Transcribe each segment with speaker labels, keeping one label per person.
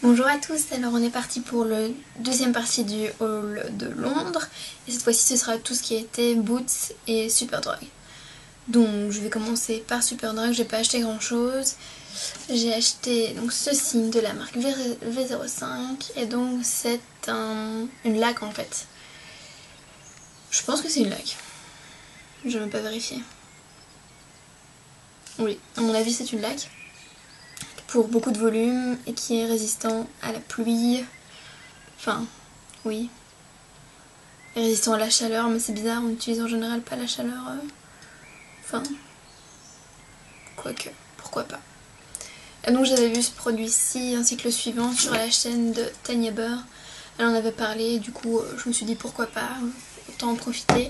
Speaker 1: Bonjour à tous, alors on est parti pour le deuxième partie du haul de Londres et cette fois-ci ce sera tout ce qui était Boots et Superdrug. Donc je vais commencer par Superdrug, j'ai pas acheté grand chose. J'ai acheté donc ceci de la marque V05 et donc c'est une laque en fait. Je pense que c'est une laque, je vais même pas vérifier. Oui, à mon avis c'est une laque pour beaucoup de volume et qui est résistant à la pluie. Enfin, oui. Et résistant à la chaleur, mais c'est bizarre, on utilise en général pas la chaleur. Enfin, quoique, pourquoi pas. Et donc j'avais vu ce produit-ci ainsi que le suivant sur la chaîne de Tanya Burr. Elle en avait parlé, du coup je me suis dit pourquoi pas, autant en profiter.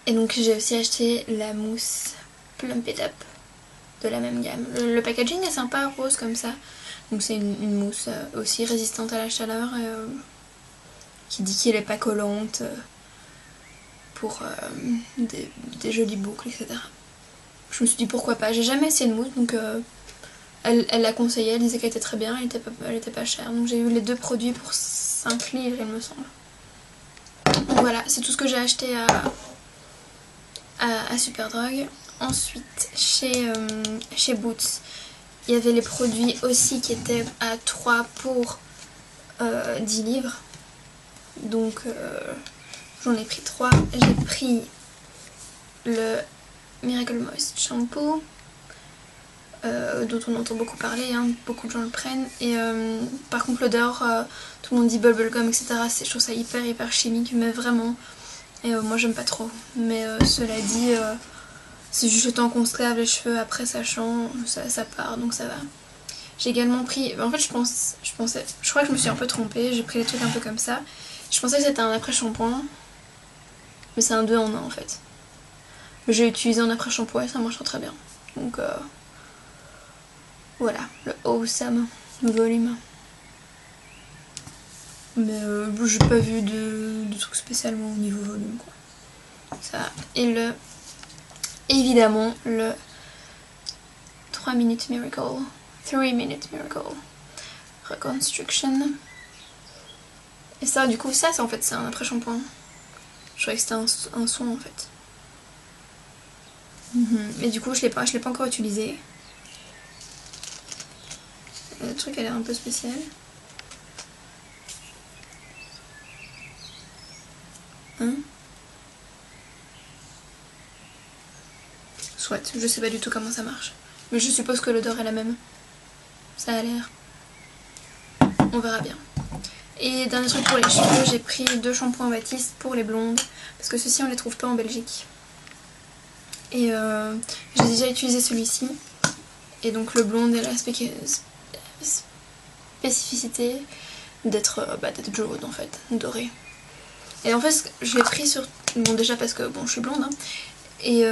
Speaker 1: Et donc j'ai aussi acheté la mousse Plump It Up de la même gamme. Le packaging est sympa, rose comme ça. Donc c'est une mousse aussi résistante à la chaleur qui dit qu'elle n'est pas collante pour des jolies boucles, etc. Je me suis dit pourquoi pas, j'ai jamais essayé de mousse donc elle l'a conseillé, elle disait qu'elle était très bien, elle était pas chère. Donc j'ai eu les deux produits pour 5 livres il me semble. Donc voilà, c'est tout ce que j'ai acheté à Superdrug. Ensuite chez Boots, il y avait les produits aussi qui étaient à 3 pour 10 livres. Donc j'en ai pris 3. J'ai pris le Miracle Moist Shampoo. Dont on entend beaucoup parler, hein, beaucoup de gens le prennent. Et par contre l'odeur, tout le monde dit bubblegum, etc. Je trouve ça hyper chimique, mais vraiment. Et moi j'aime pas trop. Mais cela dit, c'est juste le temps qu'on se lave les cheveux, après sachant, ça part, donc ça va. J'ai également pris, en fait je crois que je me suis un peu trompée, j'ai pris les trucs un peu comme ça. Je pensais que c'était un après-shampoing, mais c'est un 2 en 1 en fait. J'ai utilisé un après-shampoing et ça marche très bien. Donc voilà, le Awesome volume. Mais j'ai pas vu de truc spécialement au niveau volume quoi. Ça. Et évidemment le 3 minutes miracle. 3 minute miracle. Reconstruction. Et ça du coup ça c'est en fait c'est un après-shampoing. Je croyais que c'était un soin en fait. Mais du coup je l'ai pas encore utilisé. Le truc a l'air un peu spécial. Hein? Soit, je sais pas du tout comment ça marche. Mais je suppose que l'odeur est la même. Ça a l'air. On verra bien. Et dernier truc pour les cheveux, j'ai pris 2 shampoings Baptiste pour les blondes. Parce que ceux-ci on les trouve pas en Belgique. Et j'ai déjà utilisé celui-ci. Et donc le blonde a la spécificité d'être jaune en fait, doré. Et en fait je l'ai pris sur... Bon déjà parce que bon je suis blonde hein. Et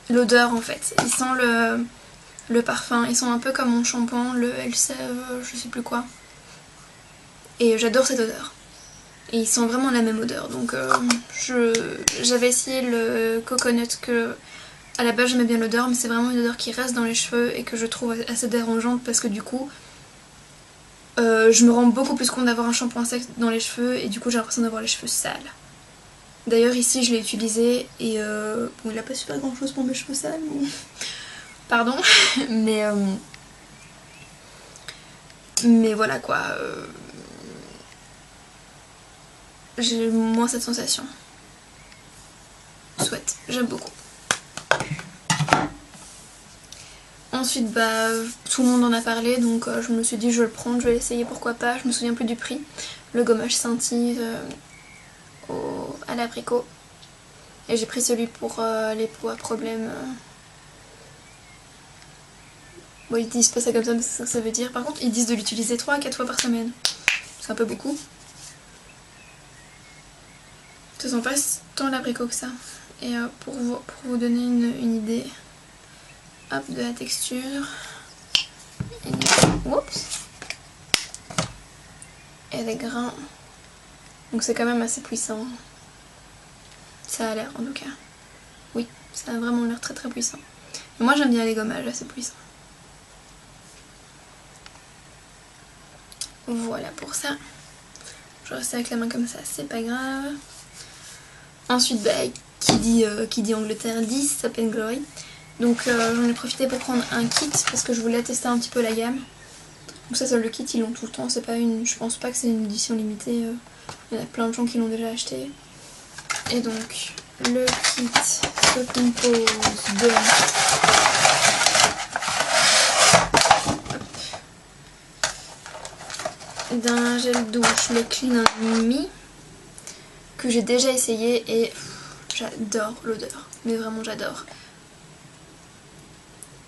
Speaker 1: l'odeur en fait, il sent le parfum, ils sont un peu comme mon shampoing, le Elsa, je sais plus quoi. Et j'adore cette odeur. Et ils sont vraiment la même odeur, donc j'avais essayé le coconut que à la base j'aimais bien l'odeur, mais c'est vraiment une odeur qui reste dans les cheveux et que je trouve assez dérangeante parce que du coup je me rends beaucoup plus compte d'avoir un shampoing sec dans les cheveux et du coup j'ai l'impression d'avoir les cheveux sales. D'ailleurs ici je l'ai utilisé et bon il a pas super grand chose pour mes cheveux sales, mais... pardon, mais voilà quoi, j'ai moins cette sensation. Souhaite, j'aime beaucoup. Ensuite tout le monde en a parlé donc je me suis dit je vais le prendre, je vais l'essayer pourquoi pas, je me souviens plus du prix. Le gommage scintille à l'abricot. Et j'ai pris celui pour les peaux à problème. Bon ils disent pas ça comme ça mais c'est ça que ça veut dire. Par contre ils disent de l'utiliser 3 à 4 fois par semaine. C'est un peu beaucoup. Ça sent pas tant l'abricot que ça. Et pour vous donner une idée hop, de la texture. Oups. Et des grains. Donc c'est quand même assez puissant. Ça a l'air en tout cas. Oui, ça a vraiment l'air très puissant. Mais moi j'aime bien les gommages assez puissants. Voilà pour ça. Je reste avec la main comme ça, c'est pas grave. Ensuite, bah, qui dit Angleterre dit Sap & Glory. Donc j'en ai profité pour prendre un kit parce que je voulais tester un petit peu la gamme. Donc ça le kit, ils l'ont tout le temps. C'est pas une, je pense pas que c'est une édition limitée. Il y en a plein de gens qui l'ont déjà acheté. Et donc le kit se compose d'un gel douche, le Clean & Me, que j'ai déjà essayé et j'adore l'odeur. Mais vraiment j'adore.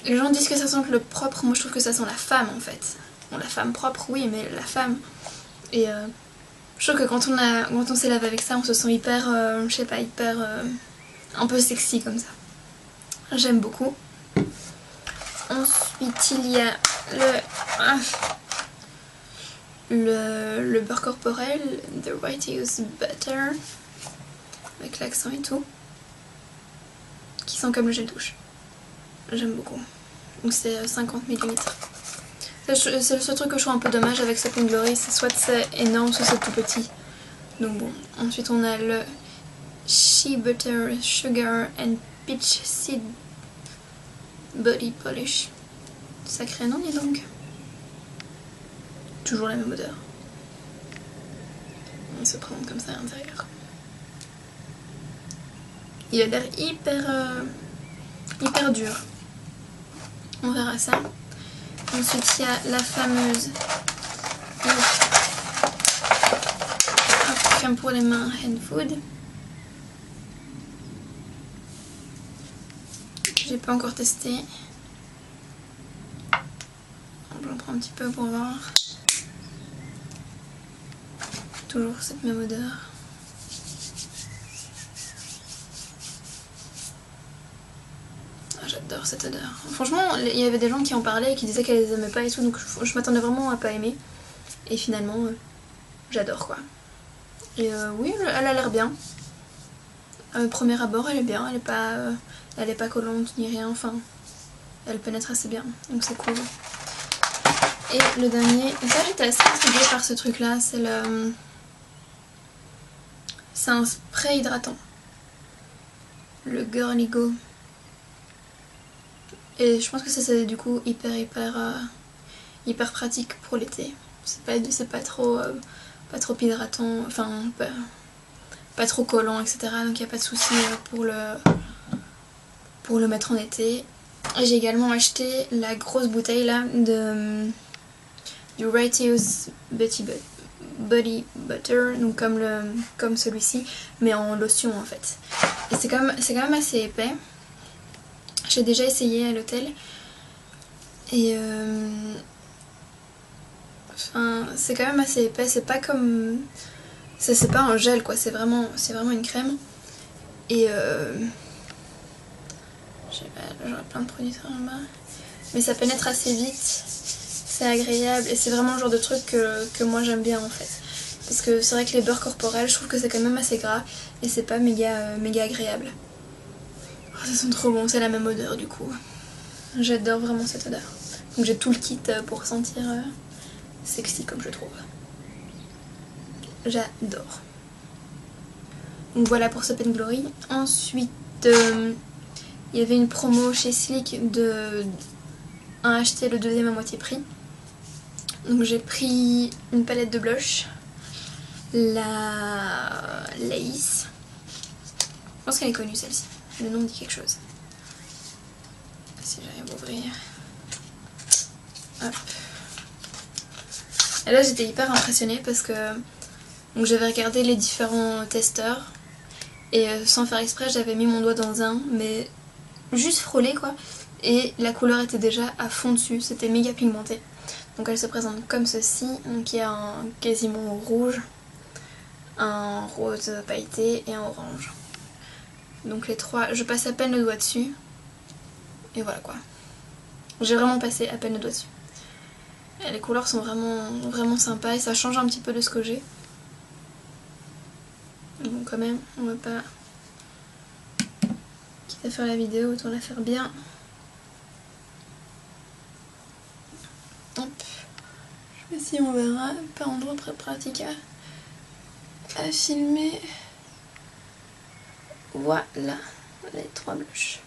Speaker 1: Les gens disent que ça sent le propre, moi je trouve que ça sent la femme en fait. Bon, la femme propre oui, mais la femme. Et je trouve que quand on s'est lavé avec ça, on se sent hyper, je sais pas, hyper un peu sexy comme ça. J'aime beaucoup. Ensuite il y a le beurre corporel, The Righteous Butter, avec l'accent et tout, qui sent comme le gel douche. J'aime beaucoup. Donc c'est 50 ml. C'est le seul truc que je trouve un peu dommage avec Sap & Glory, c'est soit c'est énorme, soit c'est tout petit. Donc bon. Ensuite on a le Shea Butter Sugar and Peach Seed Body Polish. Sacré nom, dis donc. Toujours la même odeur. On se présente comme ça à l'intérieur. Il a l'air hyper dur. On verra ça. Ensuite il y a la fameuse crème pour les mains Hand Food. J'ai pas encore testé. J'en prends un petit peu pour voir. Toujours cette même odeur. J'adore cette odeur. Franchement, il y avait des gens qui en parlaient et qui disaient qu'elles les aimaient pas et tout, donc je m'attendais vraiment à pas aimer. Et finalement, j'adore quoi. Et oui, elle a l'air bien. Premier abord, elle est bien, elle est pas collante ni rien, enfin, elle pénètre assez bien, donc c'est cool. Et le dernier, et ça j'étais assez intriguée par ce truc là, c'est un spray hydratant. Le Girly Go. Et je pense que ça c'est du coup hyper pratique pour l'été. C'est pas trop hydratant, enfin pas trop collant, etc. Donc il n'y a pas de souci pour le mettre en été. J'ai également acheté la grosse bouteille là du Righteous Body Butter, donc comme celui-ci, mais en lotion en fait. Et c'est quand même assez épais. J'ai déjà essayé à l'hôtel et enfin, c'est quand même assez épais, c'est pas comme... C'est pas un gel quoi, c'est vraiment une crème. Et je sais pas, j'aurais plein de produits sur la main. Mais ça pénètre assez vite, c'est agréable et c'est vraiment le genre de truc que moi j'aime bien en fait. Parce que c'est vrai que les beurres corporels, je trouve que c'est quand même assez gras et c'est pas méga agréable. Oh, ça sent trop bon, c'est la même odeur du coup. J'adore vraiment cette odeur. Donc j'ai tout le kit pour sentir sexy comme je trouve. J'adore. Donc voilà pour Sap & Glory. Ensuite, il y avait une promo chez Sleek de un acheté le deuxième à moitié prix. Donc j'ai pris une palette de blush. La Lace. Je pense qu'elle est connue celle-ci. Le nom dit quelque chose. Si j'arrive à ouvrir. Hop. Et là j'étais hyper impressionnée parce que j'avais regardé les différents testeurs et sans faire exprès j'avais mis mon doigt dans un, mais juste frôlé quoi, et la couleur était déjà à fond dessus, c'était méga pigmenté. Donc elle se présente comme ceci, donc il y a un quasiment rouge, un rose pailleté et un orange. Donc les trois, je passe à peine le doigt dessus et voilà quoi. J'ai vraiment passé à peine le doigt dessus. Et les couleurs sont vraiment sympas et ça change un petit peu de ce que j'ai. Donc quand même, on va pas... Quitte à faire la vidéo, autant la faire bien. Hop. Je Ici on verra, pas endroit très pratique à filmer. Voilà, les 3 blushs.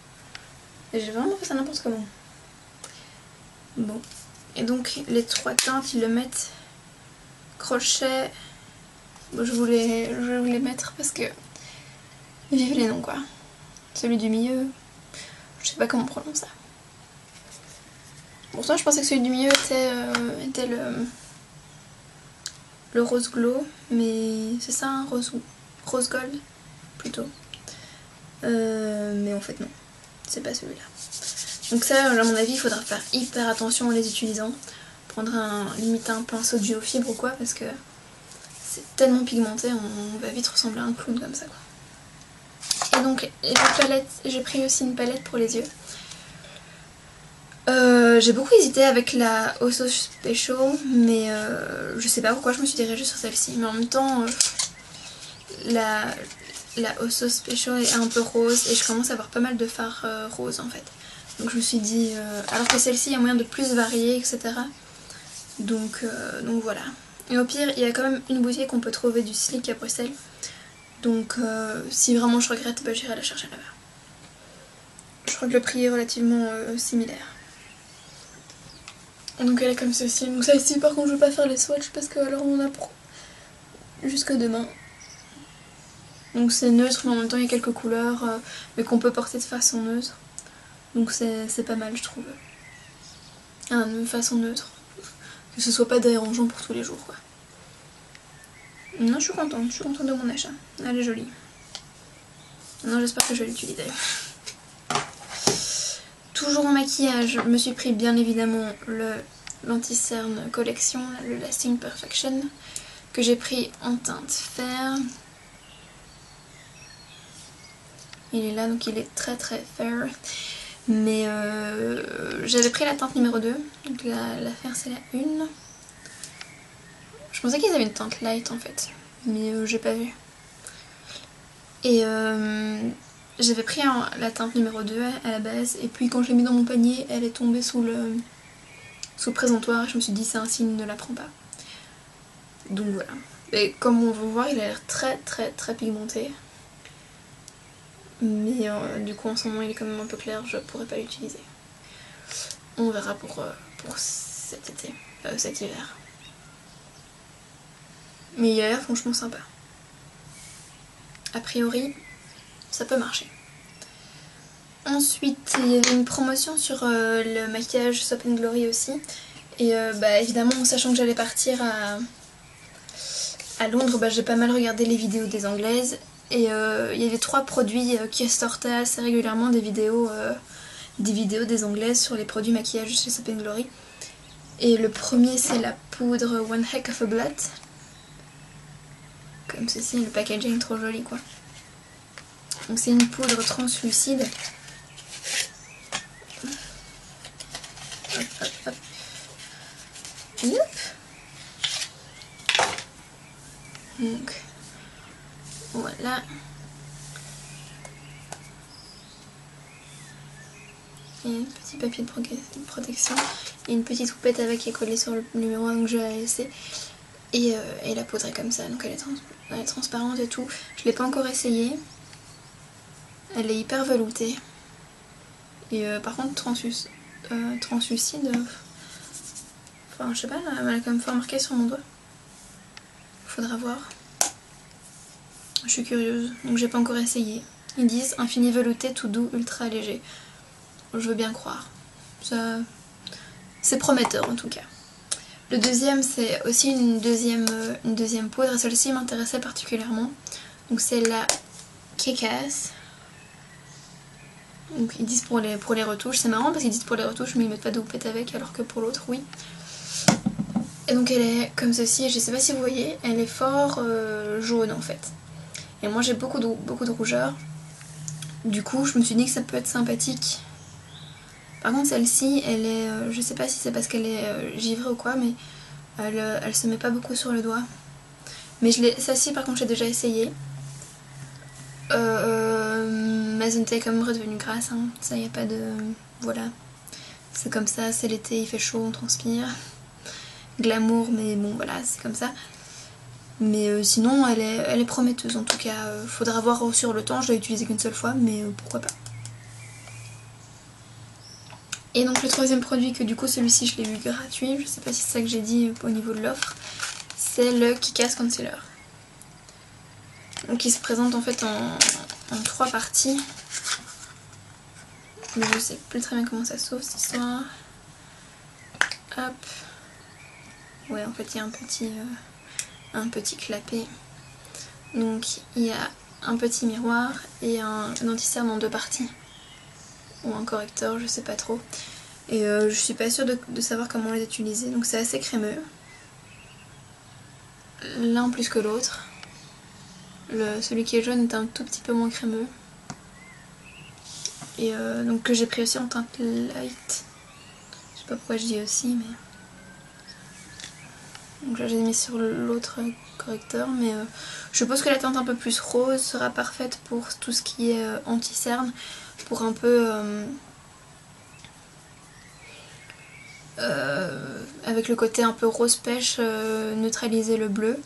Speaker 1: J'ai vraiment fait ça n'importe comment. Bon, et donc les 3 teintes, ils le mettent crochet. Bon, je voulais les mettre parce que vive les noms quoi. Celui du milieu, je sais pas comment on prononce ça. Pour ça, je pensais que celui du milieu était le rose glow, mais c'est ça, un rose gold plutôt. Mais en fait non, c'est pas celui-là. Donc ça, à mon avis, il faudra faire hyper attention en les utilisant. Prendre limite un pinceau de géofibre ou quoi, parce que c'est tellement pigmenté, on va vite ressembler à un clown comme ça quoi. Et donc les palettes, j'ai pris aussi une palette pour les yeux. J'ai beaucoup hésité avec la Oso Special, mais je sais pas pourquoi je me suis dirigée sur celle-ci. Mais en même temps, la Oso Special est un peu rose et je commence à avoir pas mal de fards roses en fait. Donc je me suis dit, alors que celle-ci il y a moyen de plus varier, etc. Donc voilà. Et au pire, il y a quand même une boutique qu'on peut trouver du Sleek à Bruxelles. Donc si vraiment je regrette, bah, j'irai la chercher là-bas. Je crois que le prix est relativement similaire. Donc elle est comme ceci. Donc ça ici par contre je vais pas faire les swatchs parce que alors on a jusque demain. Donc c'est neutre mais en même temps il y a quelques couleurs mais qu'on peut porter de façon neutre. Donc c'est pas mal je trouve. De façon neutre. Que ce soit pas dérangeant pour tous les jours quoi. Non je suis contente de mon achat. Elle est jolie. Non j'espère que je vais l'utiliser. Toujours en maquillage, je me suis pris bien évidemment l'anti-cerne collection, le Lasting Perfection, que j'ai pris en teinte fer. Il est là donc il est très très fair. Mais j'avais pris la teinte numéro 2, donc la fer c'est la 1. Je pensais qu'ils avaient une teinte light en fait, mais j'ai pas vu. Et j'avais pris la teinte numéro 2 à la base, et puis quand je l'ai mis dans mon panier, elle est tombée sous le présentoir, et je me suis dit c'est un signe, ne la prends pas. Donc voilà. Et comme on peut voir, il a l'air très très très pigmenté. Mais du coup en ce moment il est quand même un peu clair, je pourrais pas l'utiliser. On verra pour cet été, cet hiver. Mais il a l'air franchement sympa. A priori, ça peut marcher. Ensuite, il y avait une promotion sur le maquillage Soap & Glory aussi. Et bah, évidemment, en sachant que j'allais partir à Londres, bah, j'ai pas mal regardé les vidéos des Anglaises. Et il y avait 3 produits qui sortaient assez régulièrement des vidéos des Anglaises sur les produits maquillage chez Soap & Glory. Et le premier, c'est la poudre One Heck of a Blot. Comme ceci, le packaging trop joli quoi. Donc c'est une poudre translucide. Hop, hop, hop. Yep. Donc voilà. Et un petit papier de protection. Et une petite houppette avec qui est collée sur le miroir, donc je vais la laisser. Et la poudre est comme ça, donc elle est transparente et tout. Je l'ai pas encore essayée. Elle est hyper veloutée. Et par contre translucide. Enfin je sais pas, elle a quand même fait remarquer sur mon doigt. Faudra voir. Je suis curieuse, donc j'ai pas encore essayé. Ils disent un fini velouté tout doux, ultra léger. Je veux bien croire. Ça, c'est prometteur en tout cas. Le deuxième c'est aussi une deuxième poudre et celle-ci m'intéressait particulièrement. Donc c'est la Kick-Ass. Donc ils disent pour les retouches. C'est marrant parce qu'ils disent pour les retouches mais ils mettent pas de houppette avec alors que pour l'autre oui. Et donc elle est comme ceci, je sais pas si vous voyez, elle est fort jaune en fait. Et moi j'ai beaucoup de rougeur. Du coup je me suis dit que ça peut être sympathique. Par contre celle-ci, elle est, je sais pas si c'est parce qu'elle est givrée ou quoi, mais elle se met pas beaucoup sur le doigt. Mais celle-ci par contre j'ai déjà essayé. Ma zone est quand même redevenue grasse, hein. Ça y a pas de... Voilà. C'est comme ça, c'est l'été, il fait chaud, on transpire. glamour, mais bon voilà, c'est comme ça. Mais sinon elle est prometteuse en tout cas. Faudra voir sur le temps, je l'ai utilisé qu'une seule fois, mais pourquoi pas. Et donc le troisième produit, que du coup celui-ci je l'ai eu gratuit, je sais pas si c'est ça que j'ai dit au niveau de l'offre, c'est le Kika's Concealer. Donc il se présente en fait en 3 parties. Mais je sais plus très bien comment ça s'ouvre cette histoire. Hop. Ouais, en fait il y a un petit clapet. Donc il y a un petit miroir et un anti-cerne en 2 parties. Ou un correcteur, je sais pas trop. Et je suis pas sûre de savoir comment les utiliser. Donc c'est assez crémeux. L'un plus que l'autre. Celui qui est jaune est un tout petit peu moins crémeux. Et donc que j'ai pris aussi en teinte light. Je sais pas pourquoi je dis aussi, mais... Donc là j'ai mis sur l'autre correcteur, mais je suppose que la teinte un peu plus rose sera parfaite pour tout ce qui est anti-cerne, pour un peu avec le côté un peu rose pêche neutraliser le bleu.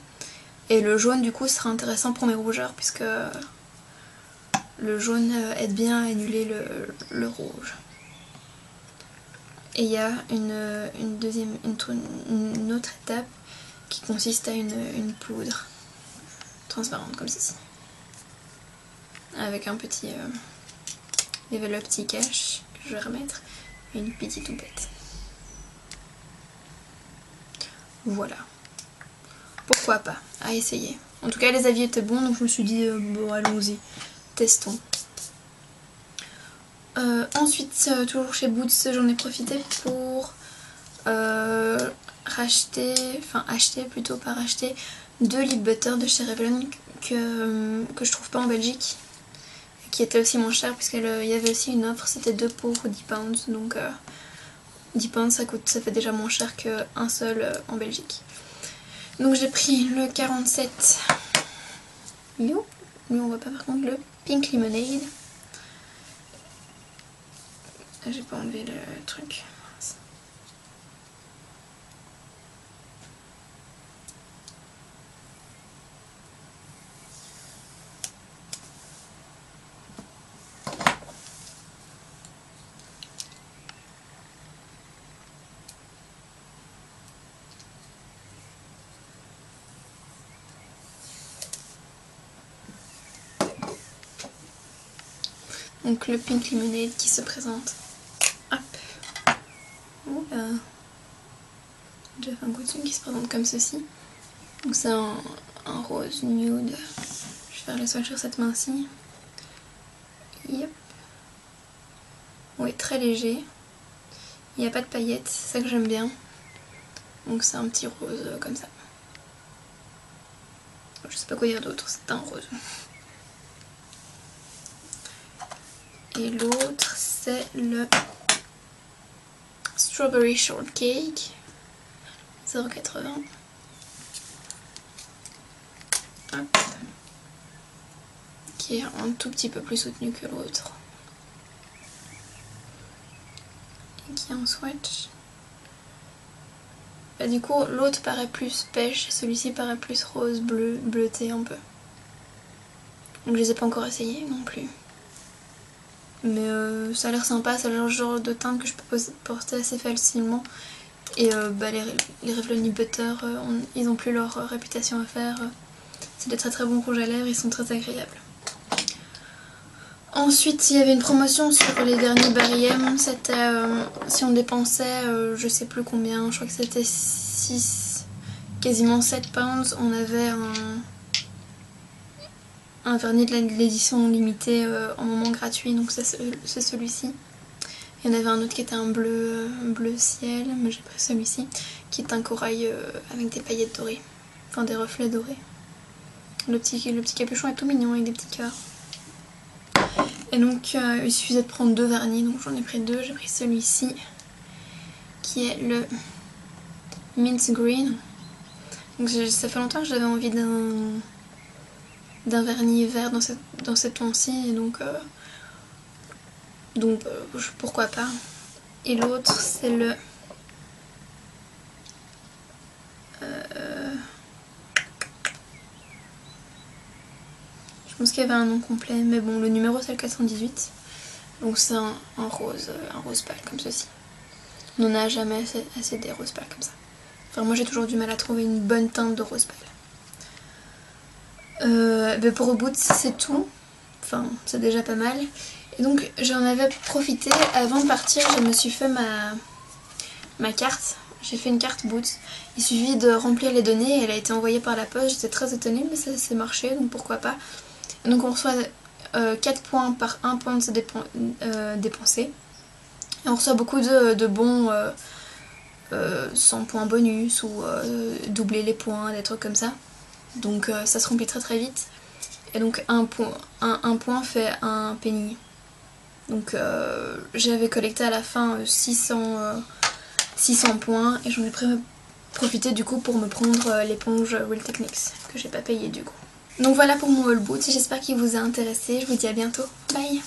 Speaker 1: Et le jaune du coup sera intéressant pour mes rougeurs, puisque le jaune aide bien à annuler le rouge. Et il y a une autre étape qui consiste à une poudre transparente comme ceci, avec un petit level up petit cache que je vais remettre et une petite houppette. Voilà, pourquoi pas, à essayer. En tout cas les avis étaient bons, donc je me suis dit bon allons-y, testons. Ensuite, toujours chez Boots, j'en ai profité pour acheter plutôt par acheter 2 lip butter de chez Revlon que je trouve pas en Belgique, qui était aussi moins cher puisqu'il y avait aussi une offre, c'était 2 pour 10 pounds, donc 10 pounds ça fait déjà moins cher qu'un seul en Belgique. Donc j'ai pris le 47, lui on voit pas par contre, le Pink Lemonade. J'ai pas enlevé le truc. Donc le Pink Lemonade qui se présente. Hop. Oula. J'ai fait un coup dessus qui se présente comme ceci. Donc c'est un rose nude. Je vais faire le swatch sur cette main-ci. Yep. Oui, très léger. Il n'y a pas de paillettes, c'est ça que j'aime bien. Donc c'est un petit rose comme ça. Je sais pas quoi dire d'autre, c'est un rose. Et l'autre c'est le Strawberry Shortcake 0,80. Hop. Qui est un tout petit peu plus soutenu que l'autre. Et qui a un swatch. Bah, du coup l'autre paraît plus pêche, celui-ci paraît plus rose, bleu, bleuté un peu. Donc je les ai pas encore essayés non plus. Mais ça a l'air sympa, ça a l'air le genre de teinte que je peux porter assez facilement. Et bah, les Revlon Lip Butter, ils ont plus leur réputation à faire. C'est des très très bons rouges à lèvres, ils sont très agréables. Ensuite, il y avait une promotion sur les derniers Barry M. C'était, si on dépensait, je sais plus combien, je crois que c'était 6, quasiment 7 pounds, on avait un vernis de l'édition limitée en moment gratuit, donc c'est celui-ci. Il y en avait un autre qui était un bleu ciel, mais j'ai pris celui-ci, qui est un corail avec des paillettes dorées, enfin des reflets dorés. Le petit capuchon est tout mignon avec des petits cœurs. Et donc il suffisait de prendre 2 vernis, donc j'en ai pris 2, j'ai pris celui-ci, qui est le Mint Green. Donc ça fait longtemps que j'avais envie d'un vernis vert dans cette ton-ci, et donc pourquoi pas. Et l'autre c'est le Je pense qu'il y avait un nom complet, mais bon, le numéro c'est le 418. Donc c'est un rose pâle comme ceci. On n'en a jamais assez des roses pâles comme ça. Enfin, moi j'ai toujours du mal à trouver une bonne teinte de rose pâle. Mais pour Boots c'est tout. Enfin, c'est déjà pas mal. Et donc j'en avais profité avant de partir, je me suis fait ma carte. J'ai fait une carte Boots. Il suffit de remplir les données, elle a été envoyée par la poste. J'étais très étonnée, mais ça s'est marché, donc pourquoi pas. Donc on reçoit 4 points par 1 point dépensé. Et on reçoit beaucoup de bons 100 points bonus ou doubler les points, des trucs comme ça. Donc ça se remplit très très vite. Et donc un point fait un penny. Donc j'avais collecté à la fin 600 points et j'en ai profité du coup pour me prendre l'éponge Real Techniques que j'ai pas payé du coup. Donc voilà pour mon haul Boots, j'espère qu'il vous a intéressé, je vous dis à bientôt, bye.